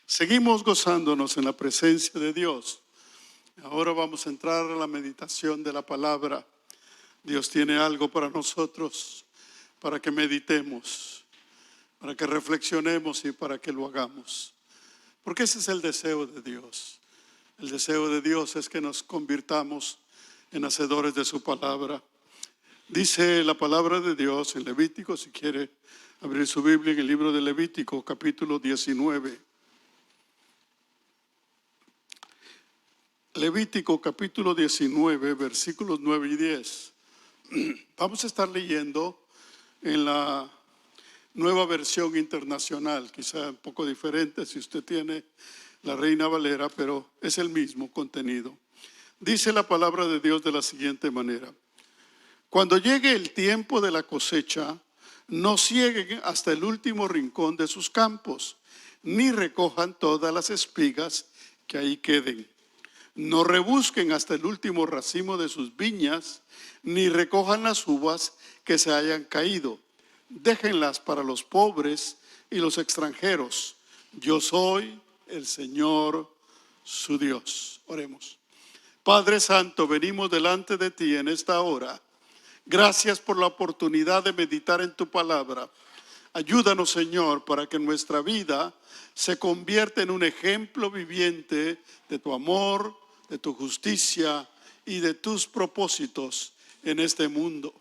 Seguimos gozándonos en la presencia de Dios. Ahora vamos a entrar a la meditación de la palabra. Dios tiene algo para nosotros, para que meditemos, para que reflexionemos y para que lo hagamos. Porque ese es el deseo de Dios. El deseo de Dios es que nos convirtamos en hacedores de su palabra. Dice la palabra de Dios en Levítico, si quiere abrir su Biblia en el libro de Levítico, capítulo 19. Levítico capítulo 19, versículos 9 y 10. Vamos a estar leyendo en la Nueva Versión Internacional, quizá un poco diferente si usted tiene la Reina Valera, pero es el mismo contenido. Dice la palabra de Dios de la siguiente manera: cuando llegue el tiempo de la cosecha, no cieguen hasta el último rincón de sus campos, ni recojan todas las espigas que ahí queden. No rebusquen hasta el último racimo de sus viñas, ni recojan las uvas que se hayan caído. Déjenlas para los pobres y los extranjeros. Yo soy el Señor su Dios. Oremos. Padre Santo, venimos delante de ti en esta hora. Gracias por la oportunidad de meditar en tu palabra. Ayúdanos, Señor, para que nuestra vida se convierta en un ejemplo viviente de tu amor, de tu justicia y de tus propósitos en este mundo.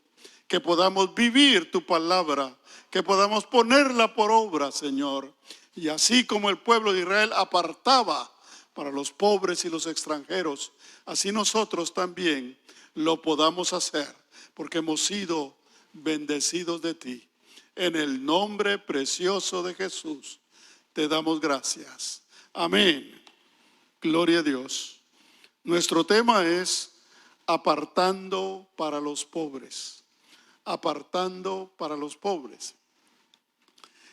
Que podamos vivir tu palabra, que podamos ponerla por obra, Señor. Y así como el pueblo de Israel apartaba para los pobres y los extranjeros, así nosotros también lo podamos hacer, porque hemos sido bendecidos de ti. En el nombre precioso de Jesús te damos gracias. Amén. Gloria a Dios. Nuestro tema es apartando para los pobres. Apartando para los pobres.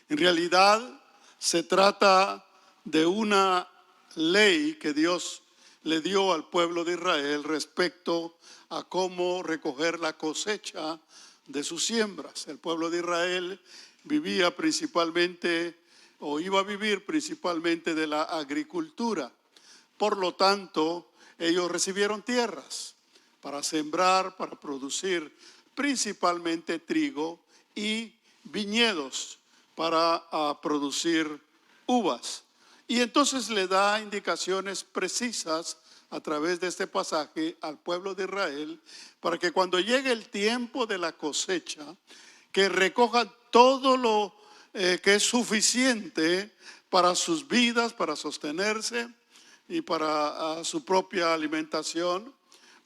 En realidad se trata de una ley que Dios le dio al pueblo de Israel respecto a cómo recoger la cosecha de sus siembras. El pueblo de Israel vivía principalmente, o iba a vivir principalmente, de la agricultura. Por lo tanto, ellos recibieron tierras para sembrar, para producir principalmente trigo, y viñedos para producir uvas. Y entonces le da indicaciones precisas a través de este pasaje al pueblo de Israel para que cuando llegue el tiempo de la cosecha, que recojan todo lo que es suficiente para sus vidas, para sostenerse y para su propia alimentación,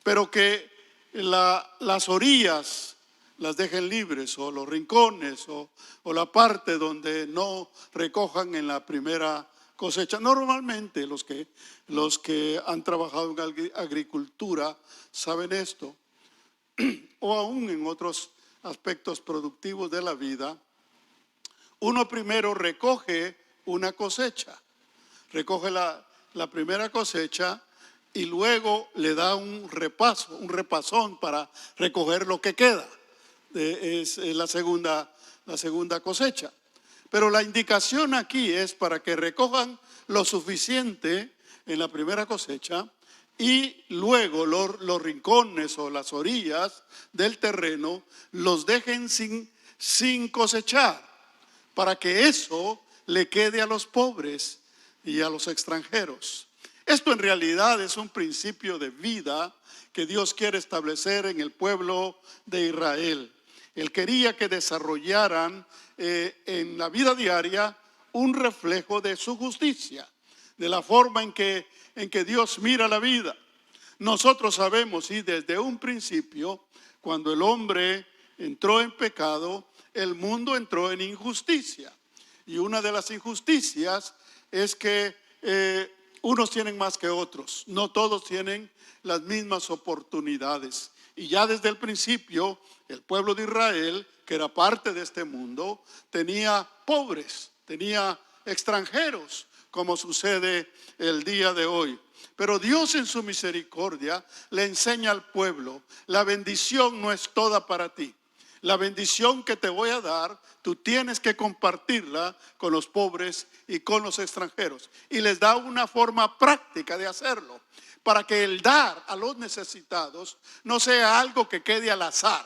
pero que las orillas las dejen libres, o los rincones, o la parte donde no recojan en la primera cosecha. Normalmente los que han trabajado en agricultura saben esto, o aún en otros aspectos productivos de la vida. Uno primero recoge una cosecha, recoge la primera cosecha y luego le da un repasón para recoger lo que queda. Es la segunda cosecha. Pero la indicación aquí es para que recojan lo suficiente en la primera cosecha y luego los rincones o las orillas del terreno los dejen sin cosechar, para que eso le quede a los pobres y a los extranjeros. Esto en realidad es un principio de vida que Dios quiere establecer en el pueblo de Israel. Él quería que desarrollaran en la vida diaria un reflejo de su justicia, de la forma en que Dios mira la vida. Nosotros sabemos, y desde un principio, cuando el hombre entró en pecado, el mundo entró en injusticia. Y una de las injusticias es que unos tienen más que otros. No todos tienen las mismas oportunidades. Y ya desde el principio, el pueblo de Israel, que era parte de este mundo, tenía pobres, tenía extranjeros, como sucede el día de hoy. Pero Dios en su misericordia le enseña al pueblo: la bendición no es toda para ti. La bendición que te voy a dar, tú tienes que compartirla con los pobres y con los extranjeros. Y les da una forma práctica de hacerlo, para que el dar a los necesitados no sea algo que quede al azar,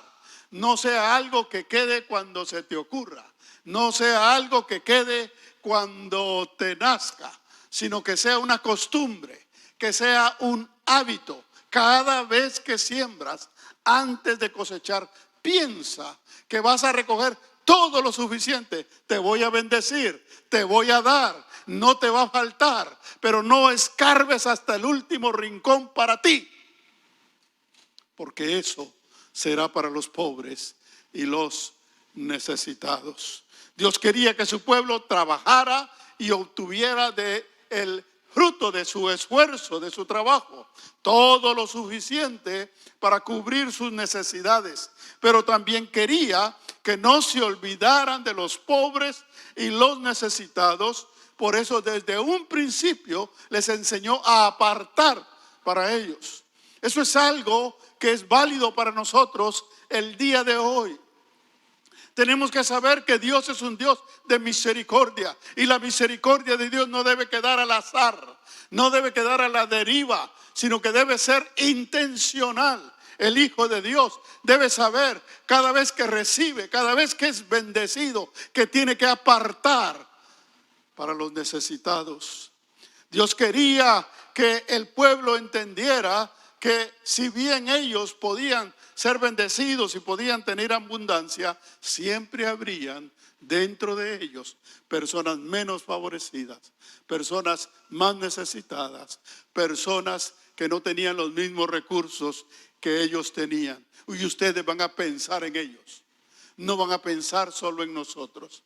no sea algo que quede cuando se te ocurra, no sea algo que quede cuando te nazca, sino que sea una costumbre, que sea un hábito. Cada vez que siembras, antes de cosechar, piensa que vas a recoger todo lo suficiente. Te voy a bendecir, te voy a dar, no te va a faltar, pero no escarbes hasta el último rincón para ti, porque eso será para los pobres y los necesitados. Dios quería que su pueblo trabajara y obtuviera el fruto de su esfuerzo, de su trabajo, todo lo suficiente para cubrir sus necesidades. Pero también quería que no se olvidaran de los pobres y los necesitados. Por eso desde un principio les enseñó a apartar para ellos. Eso es algo que es válido para nosotros el día de hoy. Tenemos que saber que Dios es un Dios de misericordia, y la misericordia de Dios no debe quedar al azar, no debe quedar a la deriva, sino que debe ser intencional. El Hijo de Dios debe saber cada vez que recibe, cada vez que es bendecido, que tiene que apartar para los necesitados. Dios quería que el pueblo entendiera que si bien ellos podían ser bendecidos y podían tener abundancia, siempre habrían dentro de ellos personas menos favorecidas, personas más necesitadas, personas que no tenían los mismos recursos que ellos tenían. Y ustedes van a pensar en ellos, no van a pensar solo en nosotros.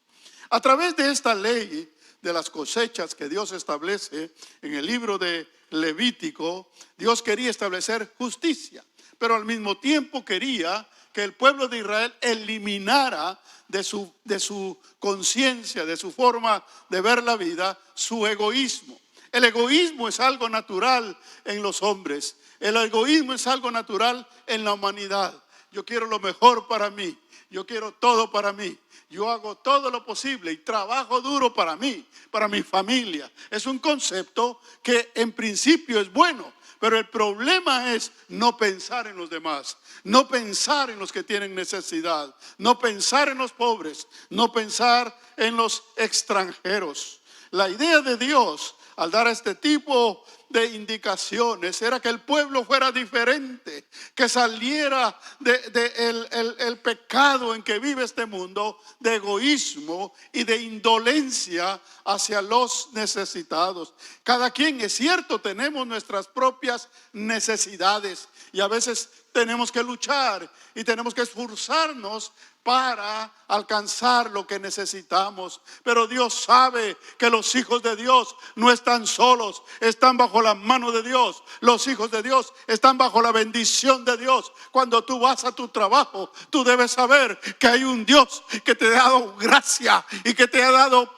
A través de esta ley de las cosechas que Dios establece en el libro de Levítico, Dios quería establecer justicia, pero al mismo tiempo quería que el pueblo de Israel eliminara de su conciencia, de su forma de ver la vida, su egoísmo. El egoísmo es algo natural en los hombres. El egoísmo es algo natural en la humanidad. Yo quiero lo mejor para mí. Yo quiero todo para mí. Yo hago todo lo posible y trabajo duro para mí, para mi familia. Es un concepto que en principio es bueno, pero el problema es no pensar en los demás, no pensar en los que tienen necesidad, no pensar en los pobres, no pensar en los extranjeros. La idea de Dios al dar este tipo de indicaciones era que el pueblo fuera diferente, que saliera el pecado en que vive este mundo, de egoísmo y de indolencia hacia los necesitados. Cada quien, es cierto, tenemos nuestras propias necesidades y a veces tenemos que luchar y tenemos que esforzarnos para alcanzar lo que necesitamos. Pero Dios sabe que los hijos de Dios no están solos, están bajo la mano de Dios. Los hijos de Dios están bajo la bendición de Dios. Cuando tú vas a tu trabajo, tú debes saber que hay un Dios que te ha dado gracia y que te ha dado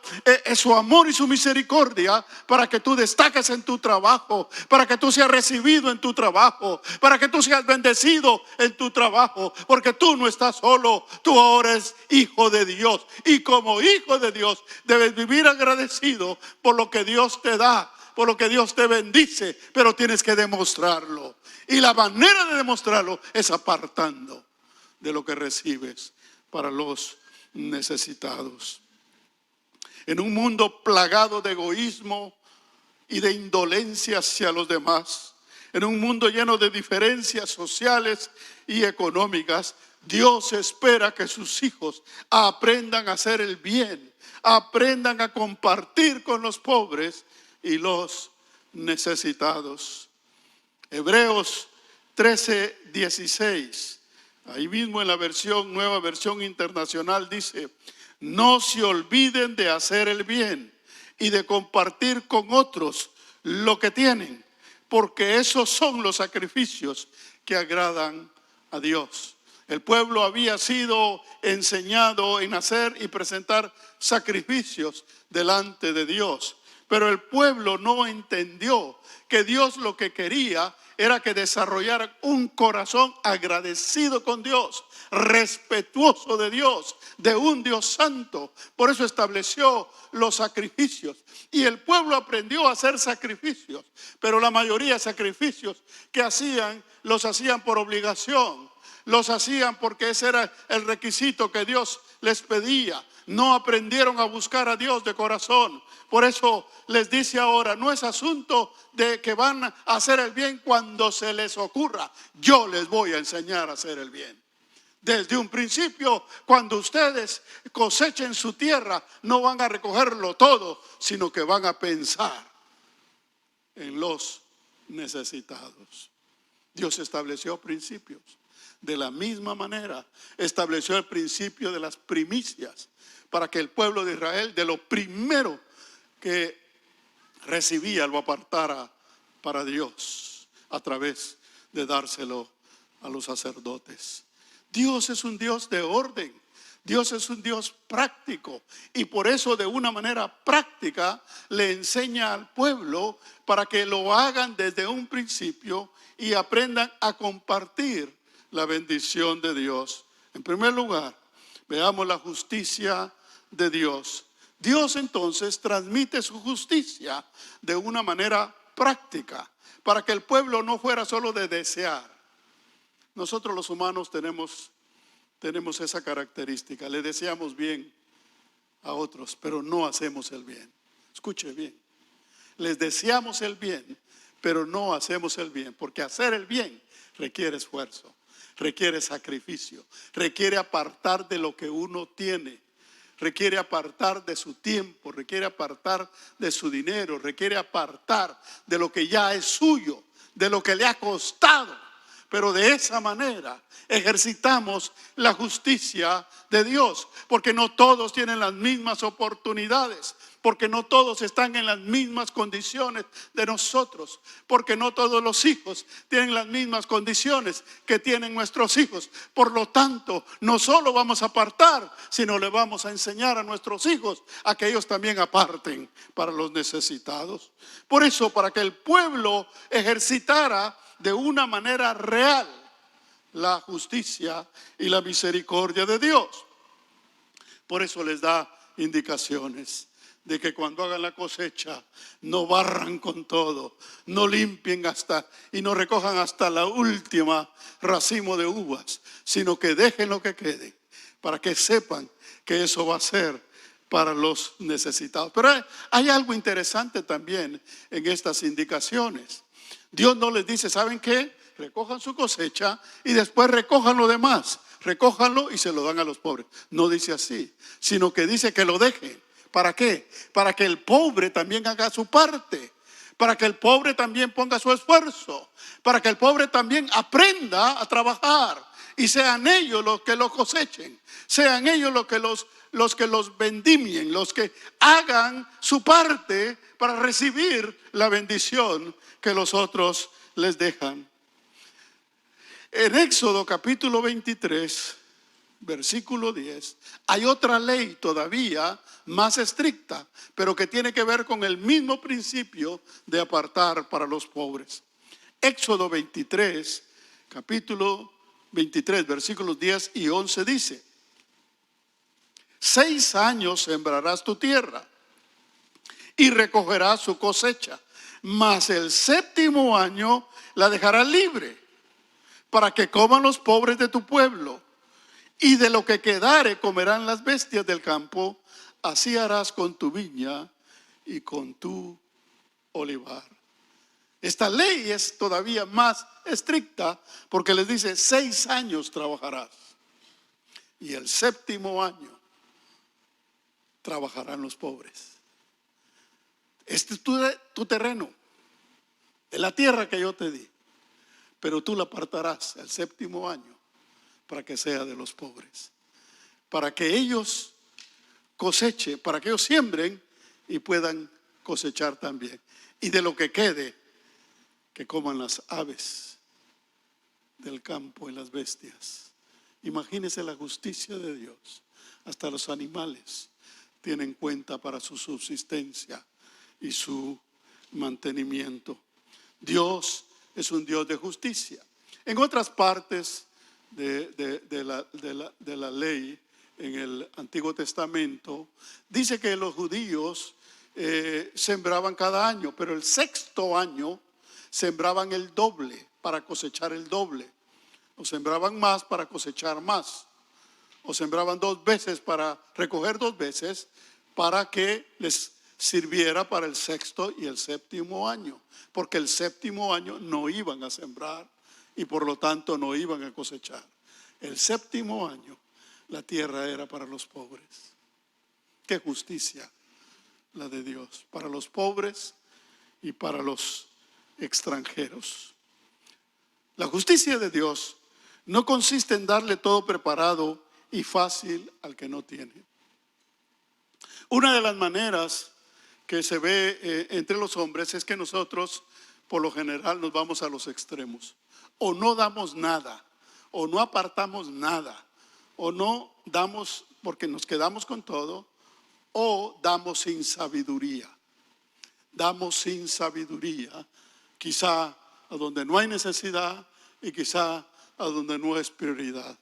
su amor y su misericordia para que tú destaques en tu trabajo, para que tú seas recibido en tu trabajo, para que tú seas bendecido en tu trabajo, porque tú no estás solo, tú ahora eres hijo de Dios, y como hijo de Dios debes vivir agradecido por lo que Dios te da, por lo que Dios te bendice, pero tienes que demostrarlo, y la manera de demostrarlo es apartando de lo que recibes para los necesitados. En un mundo plagado de egoísmo y de indolencia hacia los demás, en un mundo lleno de diferencias sociales y económicas, Dios espera que sus hijos aprendan a hacer el bien, aprendan a compartir con los pobres y los necesitados. Hebreos 13:16, ahí mismo en la nueva versión internacional dice: no se olviden de hacer el bien y de compartir con otros lo que tienen, porque esos son los sacrificios que agradan a Dios. El pueblo había sido enseñado en hacer y presentar sacrificios delante de Dios, pero el pueblo no entendió que Dios lo que quería era que desarrollaran un corazón agradecido con Dios, respetuoso de Dios, de un Dios santo. Por eso estableció los sacrificios. Y el pueblo aprendió a hacer sacrificios, pero la mayoría de sacrificios que hacían, los hacían por obligación. Los hacían porque ese era el requisito que Dios les pedía. No aprendieron a buscar a Dios de corazón. Por eso les dice ahora, no es asunto de que van a hacer el bien cuando se les ocurra. Yo les voy a enseñar a hacer el bien. Desde un principio, cuando ustedes cosechen su tierra, no van a recogerlo todo, sino que van a pensar en los necesitados. Dios estableció principios. De la misma manera, estableció el principio de las primicias para que el pueblo de Israel, de lo primero que recibía, lo apartara para Dios a través de dárselo a los sacerdotes. Dios es un Dios de orden. Dios es un Dios práctico y por eso de una manera práctica le enseña al pueblo para que lo hagan desde un principio y aprendan a compartir la bendición de Dios. En primer lugar, veamos la justicia de Dios. Dios entonces transmite su justicia de una manera práctica para que el pueblo no fuera solo de desear. Nosotros los humanos tenemos esa característica. Le deseamos bien a otros, pero no hacemos el bien. Escuche bien. Les deseamos el bien, pero no hacemos el bien, porque hacer el bien requiere esfuerzo, requiere sacrificio, requiere apartar de lo que uno tiene, requiere apartar de su tiempo, requiere apartar de su dinero, requiere apartar de lo que ya es suyo, de lo que le ha costado. Pero de esa manera ejercitamos la justicia de Dios, porque no todos tienen las mismas oportunidades, porque no todos están en las mismas condiciones de nosotros, porque no todos los hijos tienen las mismas condiciones que tienen nuestros hijos. Por lo tanto, no solo vamos a apartar, sino le vamos a enseñar a nuestros hijos a que ellos también aparten para los necesitados. Por eso, para que el pueblo ejercitara de una manera real la justicia y la misericordia de Dios. Por eso les da indicaciones de que cuando hagan la cosecha no barran con todo, no limpien y no recojan hasta la última racimo de uvas, sino que dejen lo que quede para que sepan que eso va a ser para los necesitados. Pero hay algo interesante también en estas indicaciones. Dios no les dice, ¿saben qué? Recojan su cosecha y después recojan lo demás. Recójanlo y se lo dan a los pobres. No dice así, sino que dice que lo dejen. ¿Para qué? Para que el pobre también haga su parte. Para que el pobre también ponga su esfuerzo. Para que el pobre también aprenda a trabajar. Y sean ellos los que lo cosechen. Sean ellos los que los vendimien, los que hagan su parte para recibir la bendición que los otros les dejan. En Éxodo capítulo 23, versículo 10, hay otra ley todavía más estricta, pero que tiene que ver con el mismo principio de apartar para los pobres. Éxodo 23, capítulo 23, versículos 10 y 11 dice: 6 años sembrarás tu tierra y recogerás su cosecha, mas el 7º año la dejarás libre, para que coman los pobres de tu pueblo, y de lo que quedare comerán las bestias del campo. Así harás con tu viña y con tu olivar. Esta ley es todavía más estricta porque les dice 6 años trabajarás y el 7º año trabajarán los pobres. Este es tu terreno, es la tierra que yo te di, pero tú la apartarás el 7º año para que sea de los pobres, para que ellos cosechen, para que ellos siembren y puedan cosechar también. Y de lo que quede, que coman las aves del campo y las bestias. Imagínense la justicia de Dios. Hasta los animales tienen cuenta para su subsistencia y su mantenimiento. Dios es un Dios de justicia. En otras partes de la ley, en el Antiguo Testamento, dice que los judíos sembraban cada año, pero el sexto año sembraban el doble para cosechar el doble, o sembraban más para cosechar más, o sembraban 2 veces para recoger 2 veces, para que les sirviera para el sexto y el séptimo año, porque el séptimo año no iban a sembrar y por lo tanto no iban a cosechar. El séptimo año la tierra era para los pobres. Qué justicia la de Dios, para los pobres y para los extranjeros. La justicia de Dios no consiste en darle todo preparado y fácil al que no tiene. Una de las maneras que se ve entre los hombres es que nosotros por lo general nos vamos a los extremos. O no damos nada, o no apartamos nada, o no damos porque nos quedamos con todo, o damos sin sabiduría. Damos sin sabiduría, quizá a donde no hay necesidad y quizá a donde no es prioridad.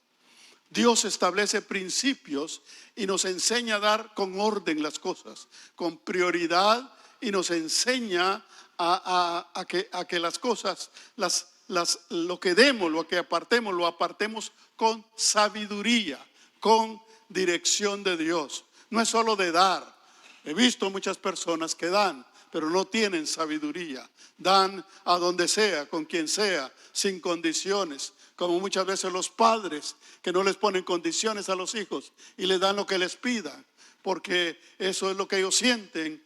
Dios establece principios y nos enseña a dar con orden las cosas, con prioridad, y nos enseña a que las cosas, lo que demos, lo que apartemos, lo apartemos con sabiduría, con dirección de Dios. No es solo de dar. He visto muchas personas que dan, pero no tienen sabiduría. Dan a donde sea, con quien sea, sin condiciones. Como muchas veces los padres que no les ponen condiciones a los hijos y les dan lo que les pidan, porque eso es lo que ellos sienten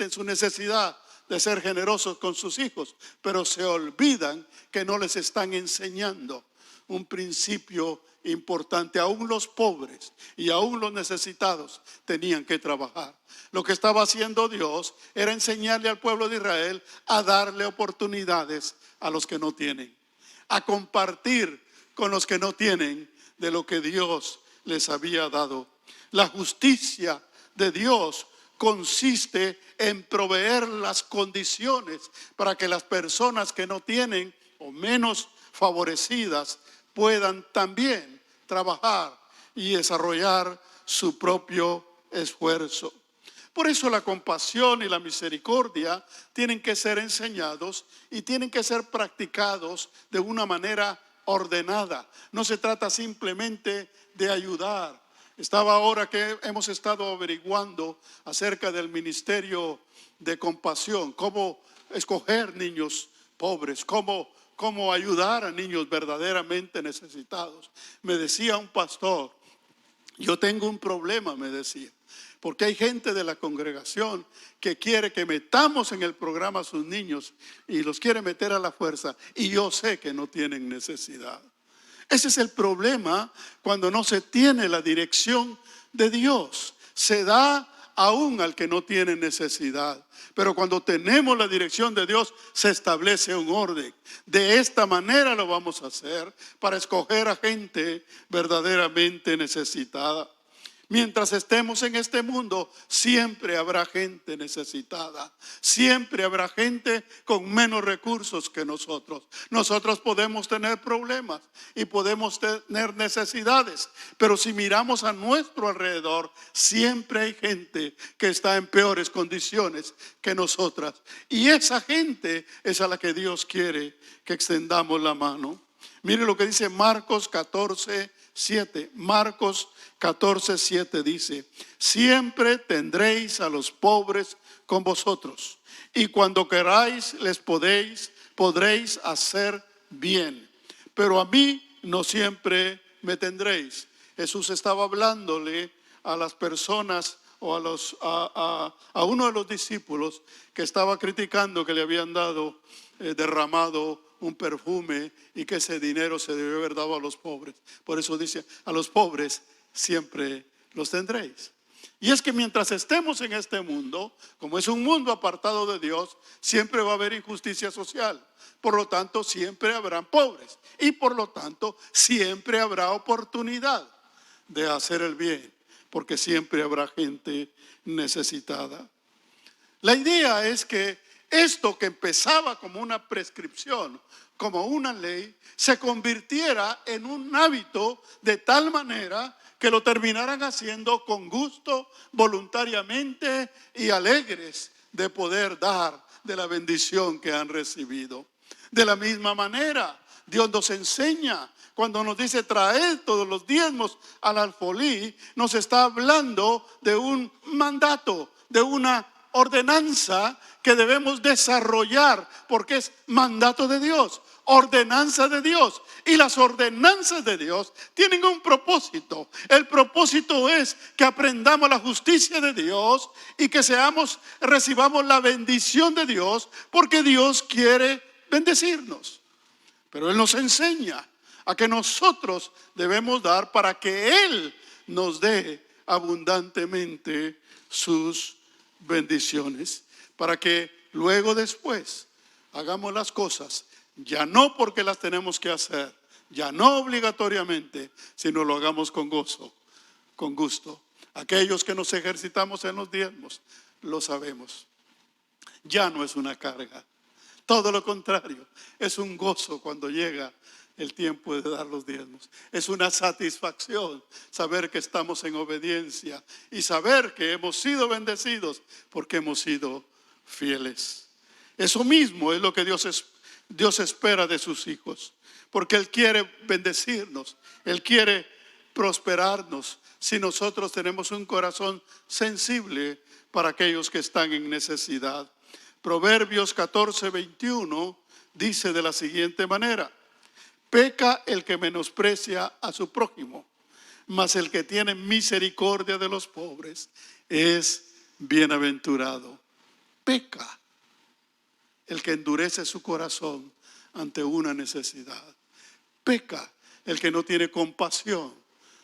su necesidad de ser generosos con sus hijos, pero se olvidan que no les están enseñando un principio importante. Aún los pobres y aún los necesitados tenían que trabajar. Lo que estaba haciendo Dios era enseñarle al pueblo de Israel a darle oportunidades a los que no tienen, a compartir con los que no tienen de lo que Dios les había dado. La justicia de Dios consiste en proveer las condiciones para que las personas que no tienen o menos favorecidas puedan también trabajar y desarrollar su propio esfuerzo. Por eso la compasión y la misericordia tienen que ser enseñados y tienen que ser practicados de una manera ordenada. No se trata simplemente de ayudar. Estaba ahora que hemos estado averiguando acerca del ministerio de compasión, cómo escoger niños pobres, cómo ayudar a niños verdaderamente necesitados. Me decía un pastor, yo tengo un problema, me decía, porque hay gente de la congregación que quiere que metamos en el programa a sus niños y los quiere meter a la fuerza, y yo sé que no tienen necesidad. Ese es el problema cuando no se tiene la dirección de Dios. Se da aún al que no tiene necesidad. Pero cuando tenemos la dirección de Dios, se establece un orden. De esta manera lo vamos a hacer para escoger a gente verdaderamente necesitada. Mientras estemos en este mundo, siempre habrá gente necesitada. Siempre habrá gente con menos recursos que nosotros. Nosotros podemos tener problemas y podemos tener necesidades, pero si miramos a nuestro alrededor, siempre hay gente que está en peores condiciones que nosotras. Y esa gente es a la que Dios quiere que extendamos la mano. Mire lo que dice Marcos 14:7. Marcos 14:7 dice: siempre tendréis a los pobres con vosotros, y cuando queráis les podréis hacer bien, pero a mí no siempre me tendréis. Jesús estaba hablándole a las personas o a uno de los discípulos que estaba criticando que le habían derramado un perfume y que ese dinero se debió haber dado a los pobres. Por eso dice: a los pobres siempre los tendréis. Y es que mientras estemos en este mundo, como es un mundo apartado de Dios, siempre va a haber injusticia social. Por lo tanto, siempre habrán pobres y por lo tanto siempre habrá oportunidad de hacer el bien, porque siempre habrá gente necesitada. La idea es que esto que empezaba como una prescripción, como una ley, se convirtiera en un hábito de tal manera que lo terminaran haciendo con gusto, voluntariamente y alegres de poder dar de la bendición que han recibido. De la misma manera, Dios nos enseña, cuando nos dice traed todos los diezmos al alfolí, nos está hablando de un mandato, de una ordenanza que debemos desarrollar, porque es mandato de Dios, ordenanza de Dios. Y las ordenanzas de Dios tienen un propósito. El propósito es que aprendamos la justicia de Dios y que recibamos la bendición de Dios, porque Dios quiere bendecirnos. Pero Él nos enseña a que nosotros debemos dar para que Él nos dé abundantemente sus bendiciones, para que luego después hagamos las cosas, ya no porque las tenemos que hacer, ya no obligatoriamente, sino lo hagamos con gozo, con gusto. Aquellos que nos ejercitamos en los diezmos, lo sabemos, ya no es una carga. Todo lo contrario, es un gozo cuando llega el tiempo de dar los diezmos. Es una satisfacción saber que estamos en obediencia y saber que hemos sido bendecidos porque hemos sido fieles. Eso mismo es lo que Dios espera de sus hijos, porque Él quiere bendecirnos, Él quiere prosperarnos si nosotros tenemos un corazón sensible para aquellos que están en necesidad. Proverbios 14:21 dice de la siguiente manera: peca el que menosprecia a su prójimo, mas el que tiene misericordia de los pobres es bienaventurado. Peca el que endurece su corazón ante una necesidad. Peca el que no tiene compasión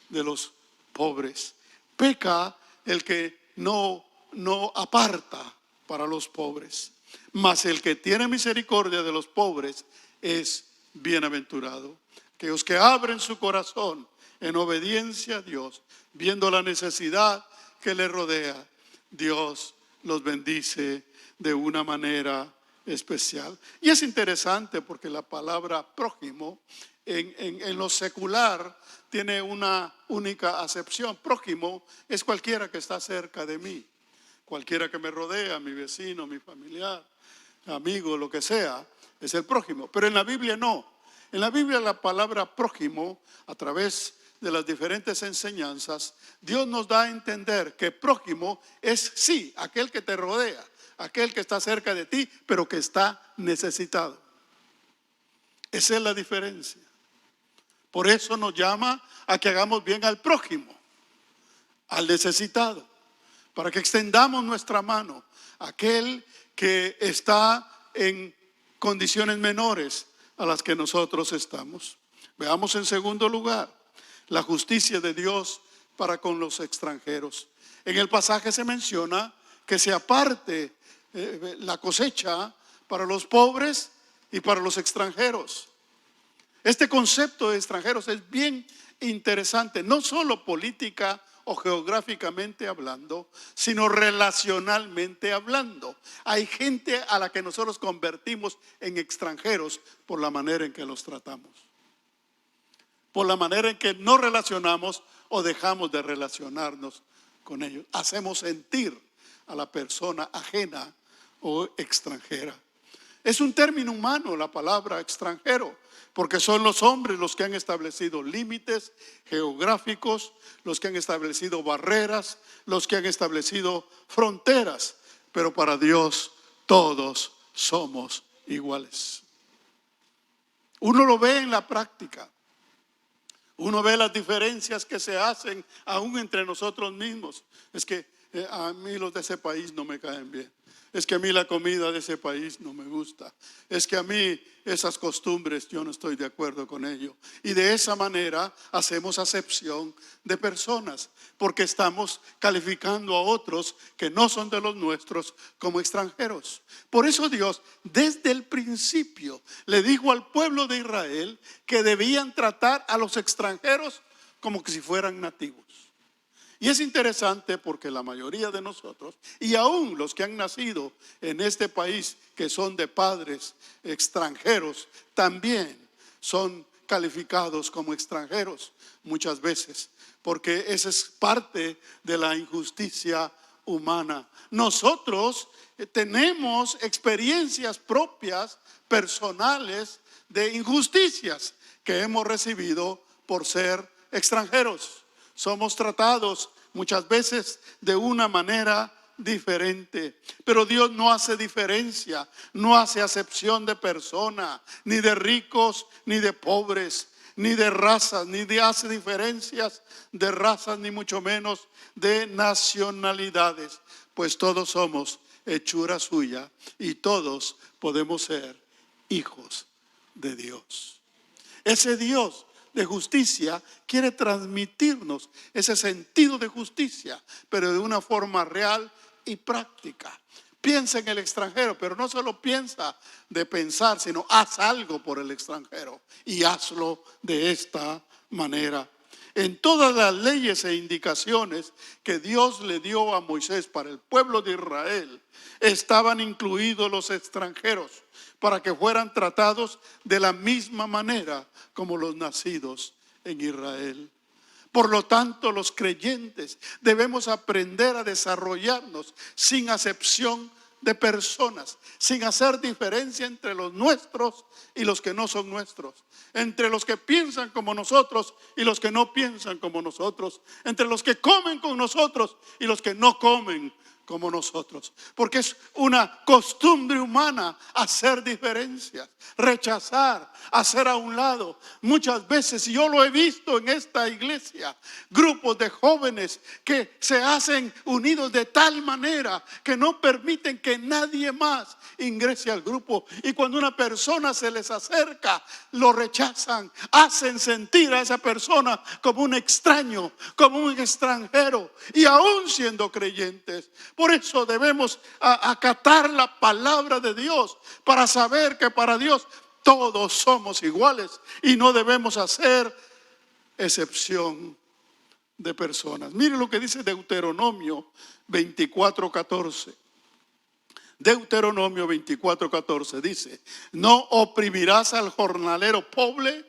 de los pobres. Peca el que no aparta para los pobres. Mas el que tiene misericordia de los pobres es bienaventurado. Aquellos que abren su corazón en obediencia a Dios, viendo la necesidad que les rodea, Dios los bendice de una manera especial. Y es interesante porque la palabra prójimo en lo secular tiene una única acepción. Prójimo es cualquiera que está cerca de mí, cualquiera que me rodea, mi vecino, mi familiar, amigo, lo que sea, es el prójimo. Pero en la Biblia no. En la Biblia la palabra prójimo, a través de las diferentes enseñanzas, Dios nos da a entender que prójimo es sí, aquel que te rodea, aquel que está cerca de ti, pero que está necesitado. Esa es la diferencia. Por eso nos llama a que hagamos bien al prójimo, al necesitado, para que extendamos nuestra mano a aquel que está en condiciones menores a las que nosotros estamos. Veamos en segundo lugar la justicia de Dios para con los extranjeros. En el pasaje se menciona que se aparte la cosecha para los pobres y para los extranjeros. Este concepto de extranjeros es bien interesante, no solo política o geográficamente hablando, sino relacionalmente hablando. Hay gente a la que nosotros convertimos en extranjeros por la manera en que los tratamos, por la manera en que nos relacionamos o dejamos de relacionarnos con ellos. Hacemos sentir a la persona ajena o extranjera. Es un término humano la palabra extranjero, porque son los hombres los que han establecido límites geográficos, los que han establecido barreras, los que han establecido fronteras. Pero para Dios todos somos iguales. Uno lo ve en la práctica. Uno ve las diferencias que se hacen aún entre nosotros mismos. Es que a mí los de ese país no me caen bien. Es que a mí la comida de ese país no me gusta. Es que a mí esas costumbres yo no estoy de acuerdo con ello. Y de esa manera hacemos acepción de personas, porque estamos calificando a otros que no son de los nuestros como extranjeros. Por eso Dios desde el principio le dijo al pueblo de Israel que debían tratar a los extranjeros como que si fueran nativos. Y es interesante porque la mayoría de nosotros, y aún los que han nacido en este país, que son de padres extranjeros, también son calificados como extranjeros muchas veces, porque esa es parte de la injusticia humana. Nosotros tenemos experiencias propias, personales, de injusticias que hemos recibido por ser extranjeros. Somos tratados muchas veces de una manera diferente, pero Dios no hace diferencia, no hace acepción de persona, ni de ricos, ni de pobres, ni de razas, hace diferencias de razas, ni mucho menos de nacionalidades, pues todos somos hechura suya y todos podemos ser hijos de Dios. Ese Dios de justicia quiere transmitirnos ese sentido de justicia, pero de una forma real y práctica. Piensa en el extranjero, pero no solo piensa de pensar, sino haz algo por el extranjero y hazlo de esta manera. En todas las leyes e indicaciones que Dios le dio a Moisés para el pueblo de Israel, estaban incluidos los extranjeros para que fueran tratados de la misma manera como los nacidos en Israel. Por lo tanto, los creyentes debemos aprender a desarrollarnos sin acepción de personas, sin hacer diferencia entre los nuestros y los que no son nuestros, entre los que piensan como nosotros y los que no piensan como nosotros, entre los que comen con nosotros y los que no comen como nosotros, porque es una costumbre humana hacer diferencias, rechazar, hacer a un lado. Muchas veces, y yo lo he visto en esta iglesia, grupos de jóvenes que se hacen unidos de tal manera que no permiten que nadie más ingrese al grupo, y cuando una persona se les acerca, lo rechazan, hacen sentir a esa persona como un extraño, como un extranjero, y aún siendo creyentes. Por eso debemos acatar la palabra de Dios para saber que para Dios todos somos iguales y no debemos hacer excepción de personas. Mire lo que dice Deuteronomio 24:14. Deuteronomio 24:14 dice: no oprimirás al jornalero pobre,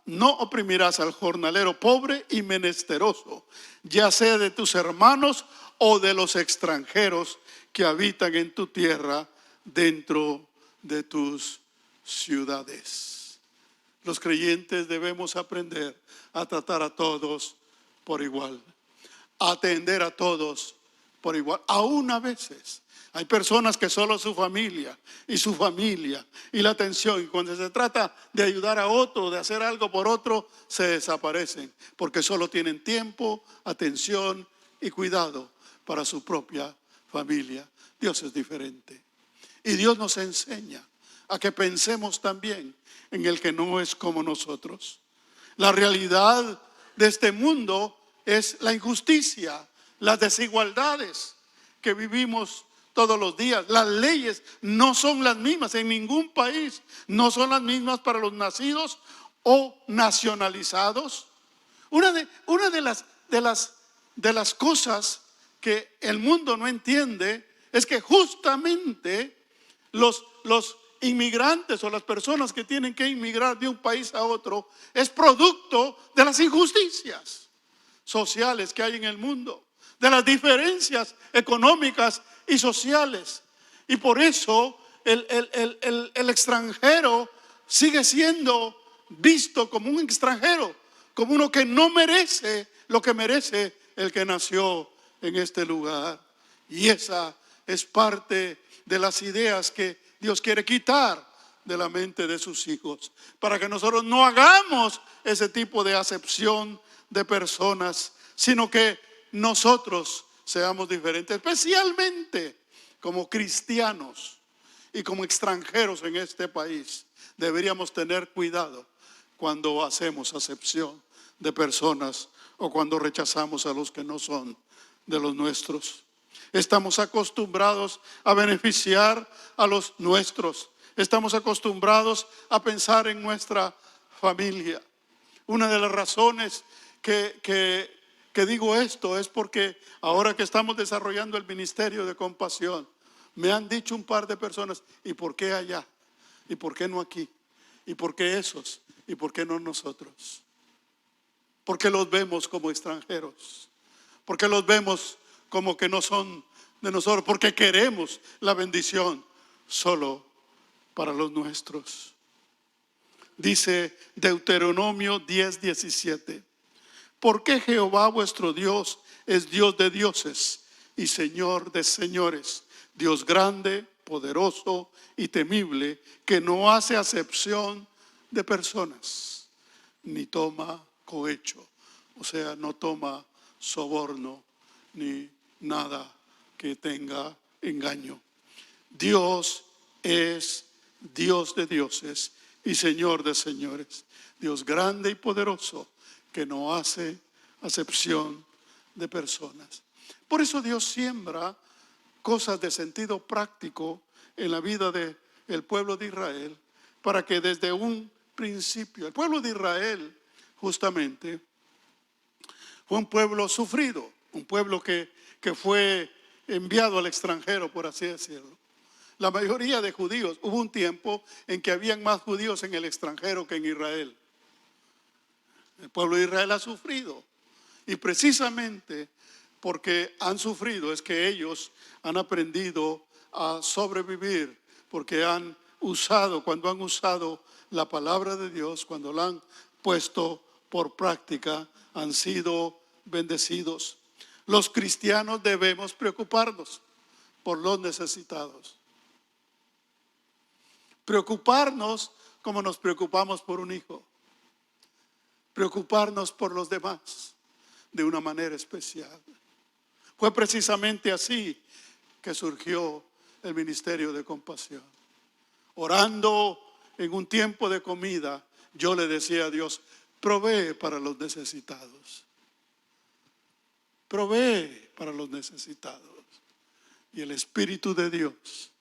no oprimirás al jornalero pobre y menesteroso, ya sea de tus hermanos o de los extranjeros que habitan en tu tierra, dentro de tus ciudades. Los creyentes debemos aprender a tratar a todos por igual, a atender a todos por igual. Aún a veces hay personas que solo su familia y la atención, y cuando se trata de ayudar a otro, de hacer algo por otro, se desaparecen porque solo tienen tiempo, atención y cuidado para su propia familia. Dios es diferente y Dios nos enseña a que pensemos también en el que no es como nosotros. La realidad de este mundo es la injusticia, las desigualdades que vivimos todos los días. Las leyes no son las mismas en ningún país, no son las mismas para los nacidos o nacionalizados. Una de las cosas que el mundo no entiende es que justamente los inmigrantes o las personas que tienen que inmigrar de un país a otro es producto de las injusticias sociales que hay en el mundo, de las diferencias económicas y sociales. Y por eso el extranjero sigue siendo visto como un extranjero, como uno que no merece lo que merece el que nació en este lugar. Y esa es parte de las ideas que Dios quiere quitar de la mente de sus hijos, para que nosotros no hagamos ese tipo de acepción de personas, sino que nosotros seamos diferentes, especialmente como cristianos y como extranjeros en este país. Deberíamos tener cuidado cuando hacemos acepción de personas o cuando rechazamos a los que no son de los nuestros. Estamos acostumbrados a beneficiar a los nuestros. Estamos acostumbrados a pensar en nuestra familia. Una de las razones que que digo esto es porque ahora que estamos desarrollando el ministerio de compasión, me han dicho un par de personas, ¿y por qué allá? ¿Y por qué no aquí? ¿Y por qué esos? ¿Y por qué no nosotros? Porque los vemos como extranjeros, porque los vemos como que no son de nosotros, porque queremos la bendición solo para los nuestros. Dice Deuteronomio 10:17, porque Jehová vuestro Dios es Dios de dioses y Señor de señores, Dios grande, poderoso y temible, que no hace acepción de personas, ni toma cohecho, o sea, no toma soborno, ni nada que tenga engaño. Dios es Dios de dioses y Señor de señores, Dios grande y poderoso, que no hace acepción de personas. Por eso Dios siembra cosas de sentido práctico en la vida del pueblo de Israel, para que desde un principio, el pueblo de Israel justamente fue un pueblo sufrido, un pueblo que fue enviado al extranjero, por así decirlo. La mayoría de judíos, hubo un tiempo en que habían más judíos en el extranjero que en Israel. El pueblo de Israel ha sufrido, y precisamente porque han sufrido es que ellos han aprendido a sobrevivir, porque cuando han usado la palabra de Dios, cuando la han puesto por práctica, han sido bendecidos. Los cristianos debemos preocuparnos por los necesitados. Preocuparnos como nos preocupamos por un hijo. Preocuparnos por los demás de una manera especial. Fue precisamente así que surgió el ministerio de compasión. Orando en un tiempo de comida, yo le decía a Dios, provee para los necesitados. Provee para los necesitados. Y el Espíritu de Dios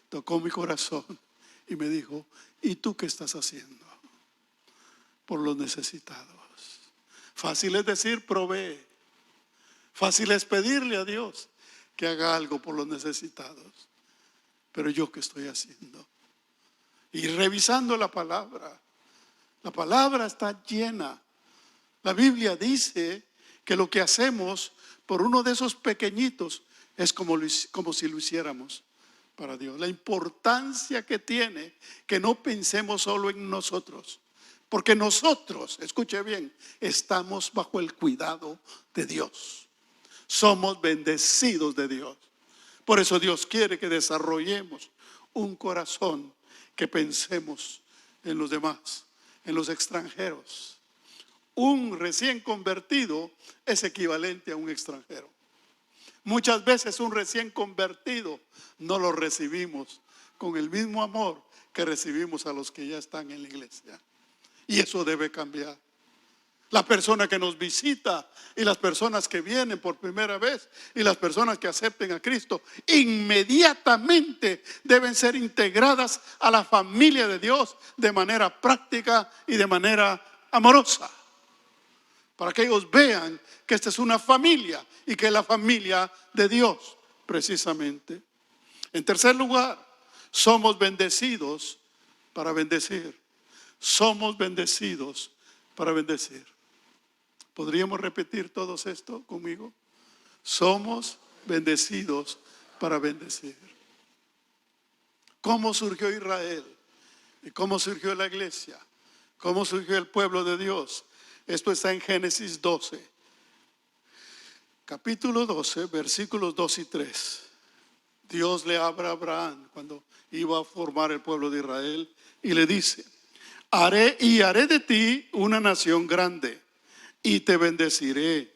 tocó mi corazón y me dijo, ¿y tú qué estás haciendo por los necesitados? Fácil es decir, provee. Fácil es pedirle a Dios que haga algo por los necesitados. Pero ¿yo qué estoy haciendo? Y revisando la palabra está llena. La Biblia dice que lo que hacemos por uno de esos pequeñitos es como si lo hiciéramos para Dios. La importancia que tiene que no pensemos solo en nosotros. Porque nosotros, escuche bien, estamos bajo el cuidado de Dios. Somos bendecidos de Dios. Por eso Dios quiere que desarrollemos un corazón que pensemos en los demás, en los extranjeros. Un recién convertido es equivalente a un extranjero. Muchas veces un recién convertido no lo recibimos con el mismo amor que recibimos a los que ya están en la iglesia. Y eso debe cambiar. La persona que nos visita y las personas que vienen por primera vez y las personas que acepten a Cristo inmediatamente deben ser integradas a la familia de Dios de manera práctica y de manera amorosa, para que ellos vean que esta es una familia y que es la familia de Dios precisamente. En tercer lugar, somos bendecidos para bendecir. Somos bendecidos para bendecir. ¿Podríamos repetir todos esto conmigo? Somos bendecidos para bendecir. ¿Cómo surgió Israel? ¿Y cómo surgió la iglesia? ¿Cómo surgió el pueblo de Dios? Esto está en Génesis 12. Capítulo 12, versículos 2 y 3. Dios le habla a Abraham cuando iba a formar el pueblo de Israel y le dice, haré de ti una nación grande y te bendeciré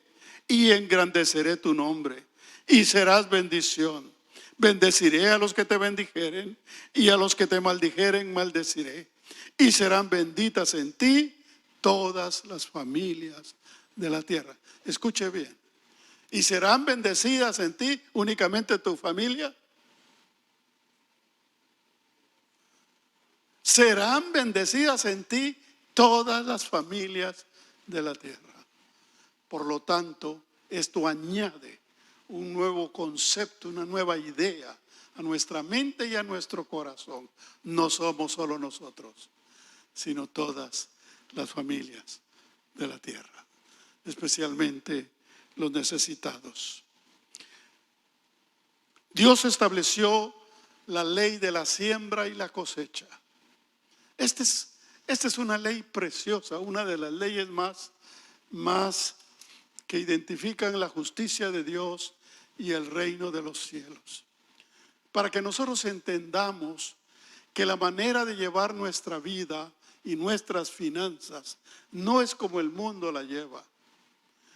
y engrandeceré tu nombre y serás bendición. Bendeciré a los que te bendijeren y a los que te maldijeren maldeciré. Y serán benditas en ti todas las familias de la tierra. Escuche bien. ¿Y serán bendecidas en ti únicamente tu familia? Serán bendecidas en ti todas las familias de la tierra. Por lo tanto, esto añade un nuevo concepto, una nueva idea a nuestra mente y a nuestro corazón. No somos solo nosotros, sino todas las familias de la tierra, especialmente los necesitados. Dios estableció la ley de la siembra y la cosecha. Esta es una ley preciosa, una de las leyes más que identifican la justicia de Dios y el reino de los cielos. Para que nosotros entendamos que la manera de llevar nuestra vida y nuestras finanzas no es como el mundo la lleva.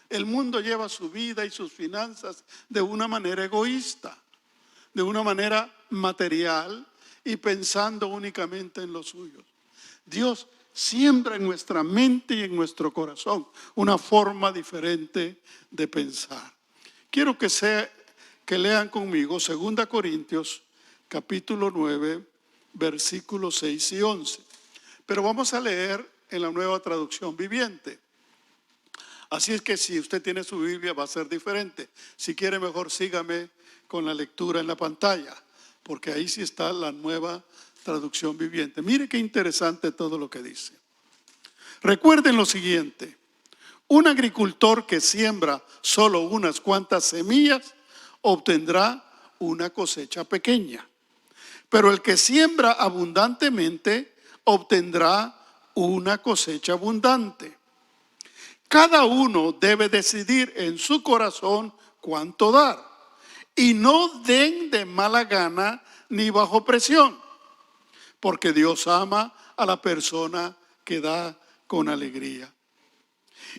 El mundo lleva su vida y sus finanzas de una manera egoísta, de una manera material y pensando únicamente en los suyos. Dios siembra en nuestra mente y en nuestro corazón una forma diferente de pensar. Quiero que lean conmigo 2 Corintios capítulo 9, versículos 6 y 11. Pero vamos a leer en la Nueva Traducción Viviente. Así es que si usted tiene su Biblia va a ser diferente. Si quiere mejor sígame con la lectura en la pantalla, porque ahí sí está la Nueva Traducción Viviente. Mire qué interesante todo lo que dice. Recuerden lo siguiente: un agricultor que siembra solo unas cuantas semillas obtendrá una cosecha pequeña, pero el que siembra abundantemente obtendrá una cosecha abundante. Cada uno debe decidir en su corazón cuánto dar, y no den de mala gana ni bajo presión, porque Dios ama a la persona que da con alegría.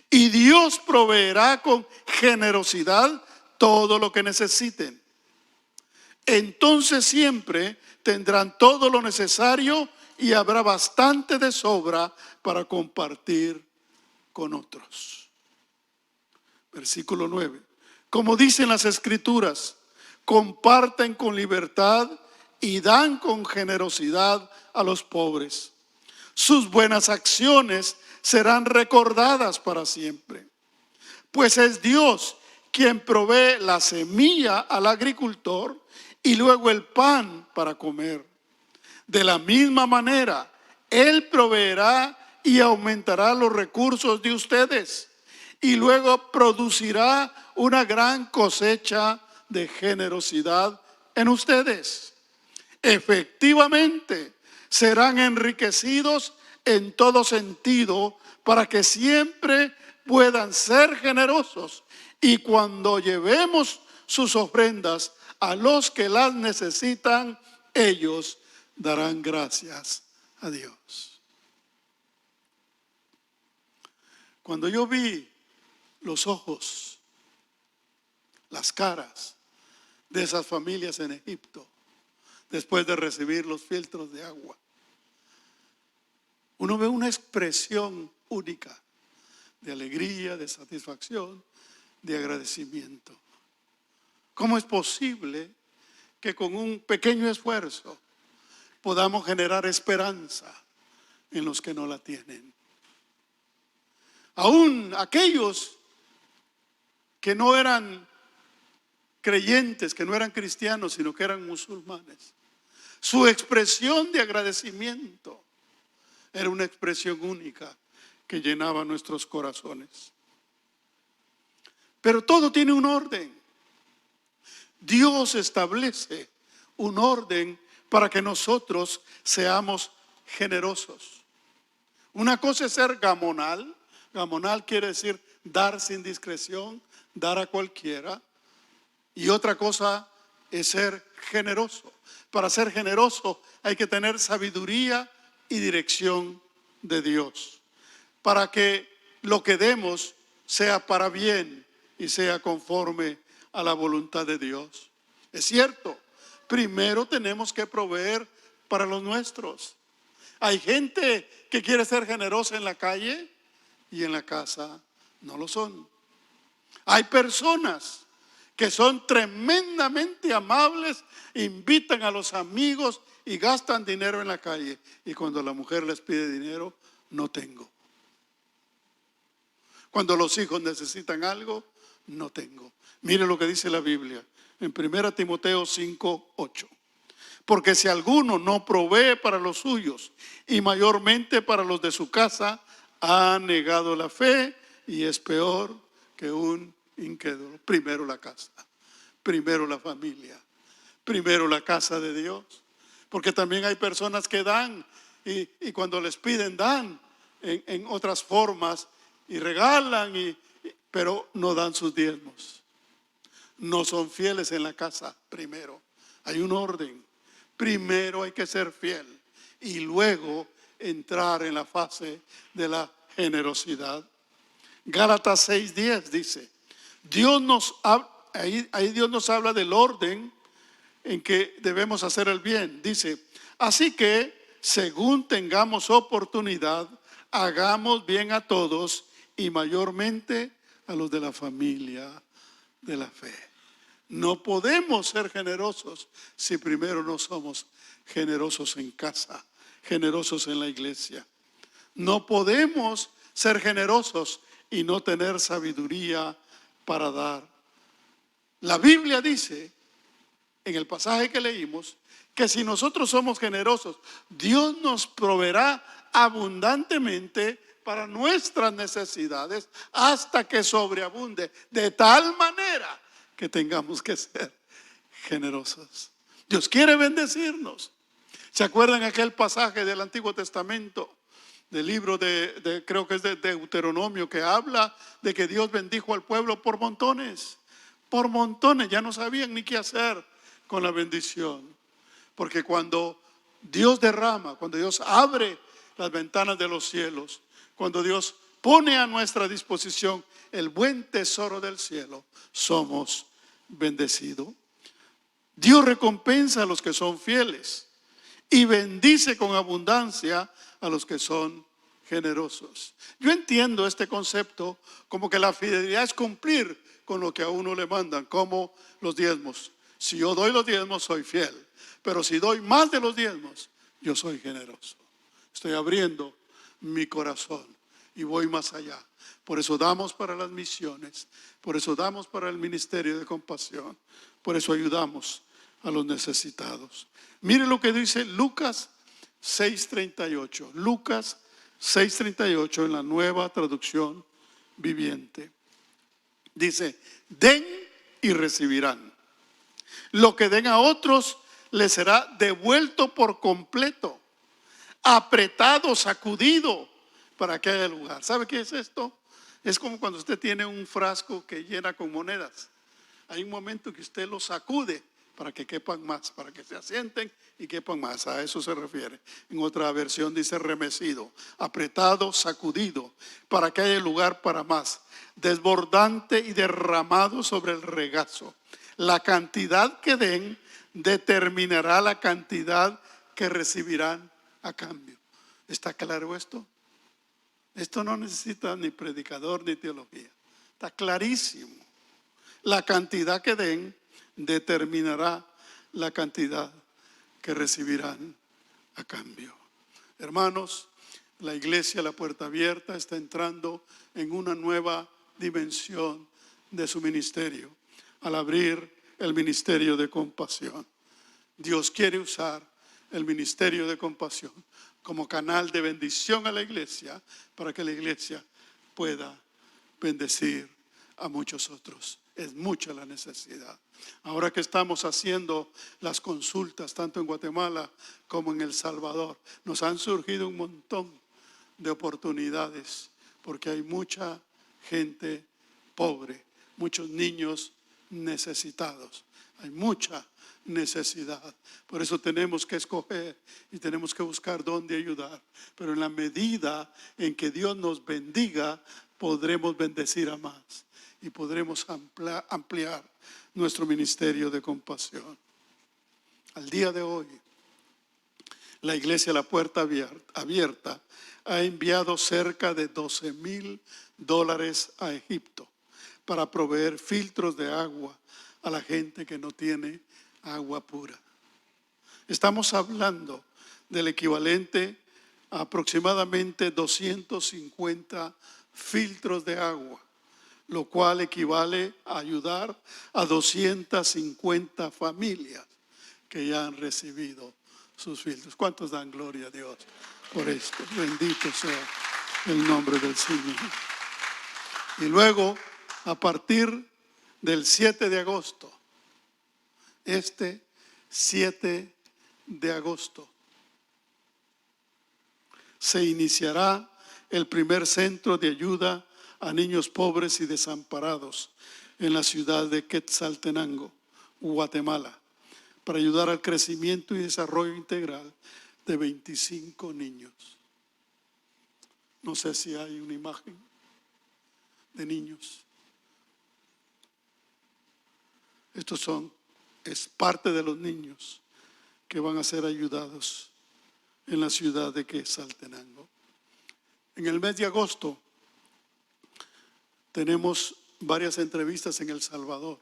Y Dios proveerá con generosidad todo lo que necesiten. Entonces siempre tendrán todo lo necesario y habrá bastante de sobra para compartir con otros. Versículo 9. Como dicen las Escrituras, comparten con libertad y dan con generosidad a los pobres. Sus buenas acciones serán recordadas para siempre. Pues es Dios quien provee la semilla al agricultor y luego el pan para comer. De la misma manera, Él proveerá y aumentará los recursos de ustedes y luego producirá una gran cosecha de generosidad en ustedes. Efectivamente, serán enriquecidos en todo sentido para que siempre puedan ser generosos, y cuando llevemos sus ofrendas a los que las necesitan, ellos darán gracias a Dios. Cuando yo vi los ojos, las caras de esas familias en Egipto, después de recibir los filtros de agua, uno ve una expresión única de alegría, de satisfacción, de agradecimiento. ¿Cómo es posible que con un pequeño esfuerzo podamos generar esperanza en los que no la tienen? Aún aquellos que no eran creyentes, que no eran cristianos, sino que eran musulmanes, su expresión de agradecimiento era una expresión única que llenaba nuestros corazones. Pero todo tiene un orden. Dios establece un orden para que nosotros seamos generosos. Una cosa es ser gamonal. Gamonal quiere decir dar sin discreción, dar a cualquiera. Y otra cosa es ser generoso. Para ser generoso hay que tener sabiduría y dirección de Dios, para que lo que demos sea para bien y sea conforme a la voluntad de Dios. Es cierto, primero tenemos que proveer para los nuestros. Hay gente que quiere ser generosa en la calle y en la casa no lo son. Hay personas que son tremendamente amables, invitan a los amigos y gastan dinero en la calle. Y cuando la mujer les pide dinero, no tengo. Cuando los hijos necesitan algo, no tengo. Mire lo que dice la Biblia en 1 Timoteo 5:8. Porque si alguno no provee para los suyos y mayormente para los de su casa, ha negado la fe y es peor que un incrédulo. Primero la casa, primero la familia, primero la casa de Dios. Porque también hay personas que dan y cuando les piden dan en otras formas y regalan, pero no dan sus diezmos. No son fieles en la casa primero. Hay un orden. Primero hay que ser fiel y luego entrar en la fase de la generosidad. Gálatas 6:10 dice, ahí Dios nos habla del orden en que debemos hacer el bien. Dice, así que según tengamos oportunidad, hagamos bien a todos y mayormente a los de la familia de la fe. No podemos ser generosos si primero no somos generosos en casa, generosos en la iglesia. No podemos ser generosos y no tener sabiduría para dar. La Biblia dice, en el pasaje que leímos, que si nosotros somos generosos, Dios nos proveerá abundantemente para nuestras necesidades hasta que sobreabunde, de tal manera que tengamos que ser generosos. Dios quiere bendecirnos. ¿Se acuerdan aquel pasaje del Antiguo Testamento, del libro creo que es de Deuteronomio, que habla de que Dios bendijo al pueblo por montones? Por montones, ya no sabían ni qué hacer con la bendición. Porque cuando Dios derrama, cuando Dios abre las ventanas de los cielos, cuando Dios pone a nuestra disposición el buen tesoro del cielo, somos bendecidos. Dios recompensa a los que son fieles y bendice con abundancia a los que son generosos. Yo entiendo este concepto como que la fidelidad es cumplir con lo que a uno le mandan, como los diezmos. Si yo doy los diezmos, soy fiel. Pero si doy más de los diezmos, yo soy generoso. Estoy abriendo mi corazón y voy más allá. Por eso damos para las misiones, por eso damos para el ministerio de compasión, por eso ayudamos a los necesitados. Mire lo que dice Lucas 6:38. Lucas 6:38 en la Nueva Traducción Viviente. Dice, den y recibirán. Lo que den a otros les será devuelto por completo, apretado, sacudido, para que haya lugar. ¿Sabe qué es esto? Es como cuando usted tiene un frasco que llena con monedas. Hay un momento que usted lo sacude para que quepan más, para que se asienten y quepan más. A eso se refiere. En otra versión dice remecido, apretado, sacudido, para que haya lugar para más, desbordante y derramado sobre el regazo. La cantidad que den determinará la cantidad que recibirán a cambio. ¿Está claro esto? Esto no necesita ni predicador ni teología. Está clarísimo. La cantidad que den determinará la cantidad que recibirán a cambio. Hermanos, la iglesia, la puerta abierta, está entrando en una nueva dimensión de su ministerio al abrir el ministerio de compasión. Dios quiere usar el ministerio de compasión como canal de bendición a la iglesia para que la iglesia pueda bendecir a muchos otros. Es mucha la necesidad. Ahora que estamos haciendo las consultas tanto en Guatemala como en El Salvador, nos han surgido un montón de oportunidades porque hay mucha gente pobre, muchos niños necesitados. Hay mucha necesidad. Por eso tenemos que escoger y tenemos que buscar dónde ayudar. Pero en la medida en que Dios nos bendiga, podremos bendecir a más y podremos ampliar nuestro ministerio de compasión. Al día de hoy, la iglesia La Puerta Abierta ha enviado cerca de $12,000 a Egipto para proveer filtros de agua a la gente que no tiene agua pura. Estamos hablando del equivalente a aproximadamente 250 filtros de agua, lo cual equivale a ayudar a 250 familias que ya han recibido sus filtros. ¿Cuántos dan gloria a Dios por esto? Bendito sea el nombre del Señor. Y luego, a partir del 7 de agosto, este 7 de agosto, se iniciará el primer centro de ayuda a niños pobres y desamparados en la ciudad de Quetzaltenango, Guatemala, para ayudar al crecimiento y desarrollo integral de 25 niños. No sé si hay una imagen de niños. Es parte de los niños que van a ser ayudados en la ciudad de Quetzaltenango. En el mes de agosto tenemos varias entrevistas en El Salvador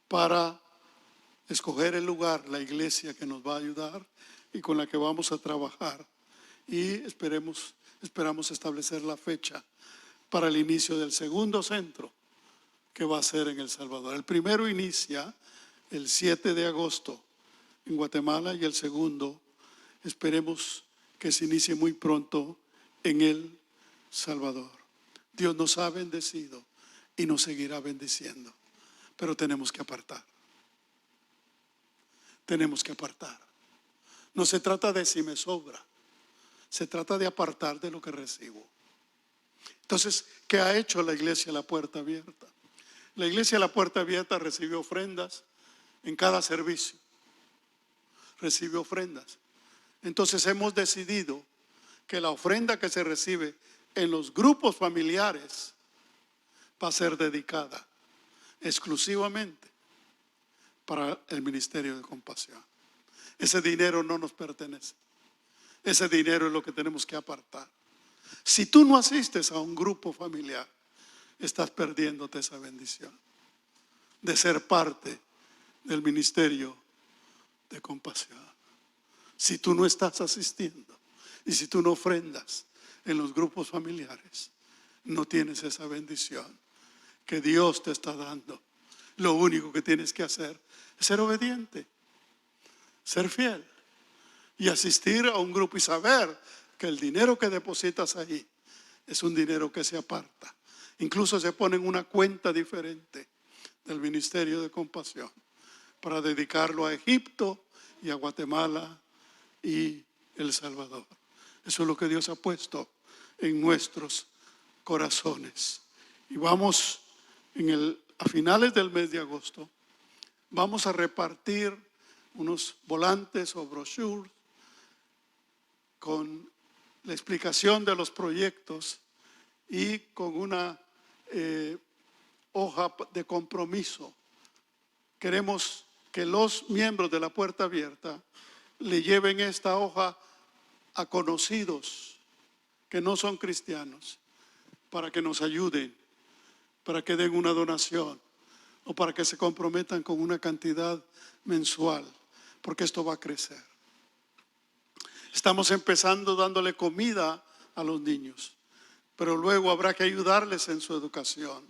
para escoger el lugar, la iglesia que nos va a ayudar y con la que vamos a trabajar. Y esperamos establecer la fecha para el inicio del segundo centro que va a ser en El Salvador. El primero inicia el 7 de agosto en Guatemala y el segundo esperemos que se inicie muy pronto en El Salvador. Dios nos ha bendecido y nos seguirá bendiciendo, pero tenemos que apartar. Tenemos que apartar. No se trata de si me sobra, se trata de apartar de lo que recibo. Entonces, ¿qué ha hecho la iglesia La Puerta Abierta? La iglesia La Puerta Abierta recibió ofrendas en cada servicio. Recibió ofrendas. Entonces hemos decidido que la ofrenda que se recibe en los grupos familiares va a ser dedicada exclusivamente para el ministerio de compasión. Ese dinero no nos pertenece. Ese dinero es lo que tenemos que apartar. Si tú no asistes a un grupo familiar, estás perdiéndote esa bendición de ser parte del ministerio de compasión. Si tú no estás asistiendo y si tú no ofrendas en los grupos familiares, no tienes esa bendición que Dios te está dando. Lo único que tienes que hacer es ser obediente, ser fiel y asistir a un grupo y saber que el dinero que depositas ahí es un dinero que se aparta. Incluso se pone en una cuenta diferente del Ministerio de Compasión para dedicarlo a Egipto y a Guatemala y El Salvador. Eso es lo que Dios ha puesto en nuestros corazones. Y vamos a finales del mes de agosto, vamos a repartir unos volantes o brochures con la explicación de los proyectos y con una hoja de compromiso. Queremos que los miembros de La Puerta Abierta le lleven esta hoja a conocidos que no son cristianos para que nos ayuden, para que den una donación o para que se comprometan con una cantidad mensual, porque esto va a crecer. Estamos empezando dándole comida a los niños, pero luego habrá que ayudarles en su educación,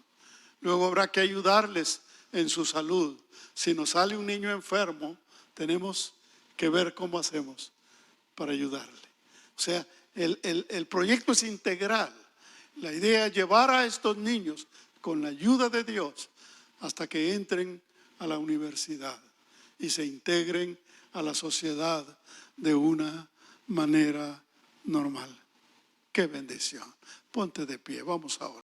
luego habrá que ayudarles en su salud. Si nos sale un niño enfermo, tenemos que ver cómo hacemos para ayudarle. O sea, el proyecto es integral. La idea es llevar a estos niños con la ayuda de Dios hasta que entren a la universidad y se integren a la sociedad de una manera normal. ¡Qué bendición! Ponte de pie, vamos ahora.